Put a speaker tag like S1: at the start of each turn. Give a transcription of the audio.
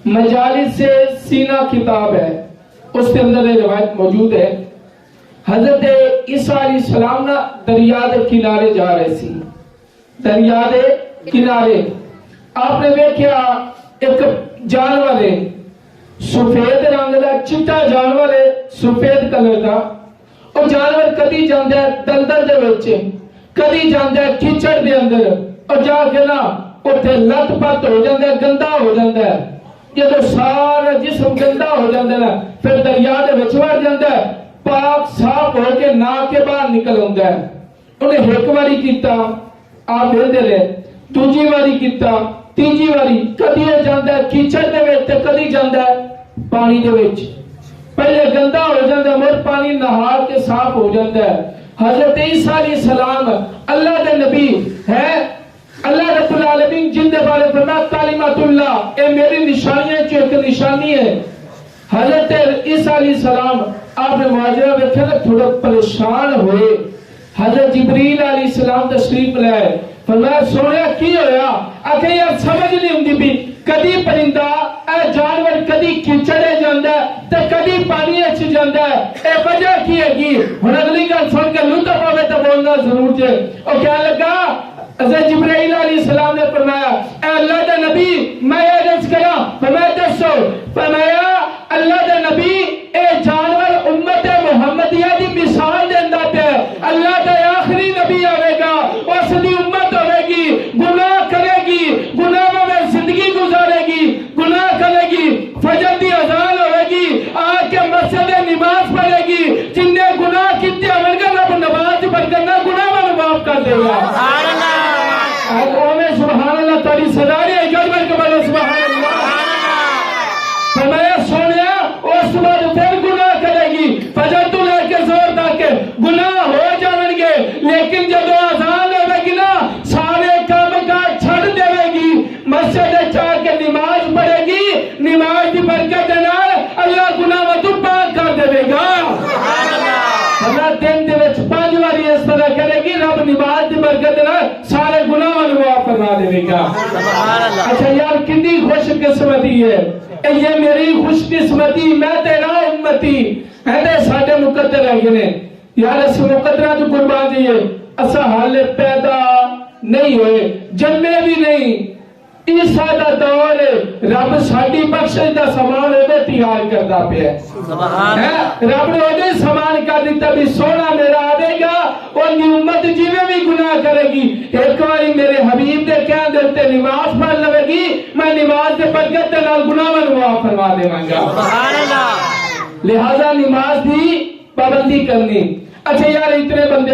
S1: مجالس سے سینہ کتاب ہے، اس کے اندر یہ روایت موجود ہے، حضرت عیسیٰ علیہ السلام نا دریا دے کنارے جا رہے سی، دریا دے کنارے آپ نے دیکھا ایک جانور ہے، سفید رنگ دا چٹا جانور ہے، سفید کلر دا، اور جانور کدی جاندا ہے دلدل دے وچ، کدی جاندا ہے کیچڑ دے اندر، اور جا کے نا اوتھے لت پت ہو جاندا ہے، گندا ہو جاندا ہے، جدو سارا جسم گندا ہو جاندا ہے نا پھر دریا دے وچ وڑ جاندا ہے، پاک صاف ہو کے ناک کے باہر نکل آندا ہے۔ انہیں ایک باری کیتا آپ ویندے رہے، دوجی باری کیتا، تیجی باری، کدی جاندا ہے کیچڑ دے وچ تے کدی جاندا ہے پانی دے وچ، پہلے گندا ہو جاندا ہے مر پانی نہا کے صاف ہو جاندا ہے۔ حضرت عیسیٰ علیہ السلام اللہ دے نبی ہے، اللہ رب العالمین جن دے بارے فرمایا کلمۃ اللہ، اے میری نشانیاں چ ایک نشانی ہے۔ حضرت عیسیٰ علیہ السلام آپ نے معاجرہ دیکھا نا تھوڑا پریشان ہوئے، حضرت جبریل علیہ السلام تشریف لائے، فرمایا سونیا کی ہویا؟ آکھے یار سمجھ نہیں ہوندی بھی کدی پرندہ اے جانور کدی کیچڑے جاندا ہے تے کدی پانی اچ جاندا ہے، اے وجہ کی ہے گی؟ ہن اگلی گل سن کے لطف آوے تے بولنا ضرور جے۔ او کیا لگا حضرت جبرائیل علیہ السلام نے فرمایا اے اللہ دے نبی میں عرض کراں، فرمایا دسو، فرمایا اللہ دے نبی اے جانور امت محمدیہ دی مثال دیندا پیا، اللہ دے آخری نبی آوے گا، اس دی امت ہوے گی، گناہ کرے گی، گناہ میں زندگی گزارے گی، گناہ کرے گی، فجر دی اذان ہوے گی، آ کے مسجد نماز پڑھے گی، جن نے گناہ کیتے ہون گے رب نماز پڑھ کے نہ گناہ میں معاف کر دے گا۔ سبحان اللہ، سبحان اللہ، تاری صدا نہیں ہے گڑبڑ کے بولے سبحان اللہ۔ فرمایا سونیا اس بعد پھر گناہ کرے گی، فجر تو لے کے زور تک گناہ ہو جانن گے، لیکن جب اذان ہوے گی نا سارے کام کاج چھڑ دے گی، مسجد جا کے نماز پڑھے گی، نماز دی برکت نال اللہ گناہ تو پاک کر دے گا۔ اللہ دن دے وچ 5 واری اس طرح کرے گی، رب نماز دی برکت نال سارے گناہ معاف فرما دے گا۔ اچھا یار کتنی خوش قسمتی ہے، یہ میری خوش قسمتی، میں تیرا امتی ہے تے ساڈے مقدر ہے نے یار، اس مقدرہ تو قربان جائیے، اسا حال پیدا نہیں ہوئے، جنمے بھی نہیں، عیسیٰ دا دور رب ساڈی بخشش دا سامان ہوئے تیار کردا پیا ہے، رب نے وہ سامان کر دیتا بھی سونا میرا آئے گا، اور امت جیویں بھی گناہ کرے گی ایک باری میرے حبیب دے کہہ دیتے نماز پڑھ لوے گی، میں نماز دے برکت دے نال گناہ میں معاف فرما دے گا۔ لہذا نماز دی پابندی کرنی۔ اچھا یار اتنے بندے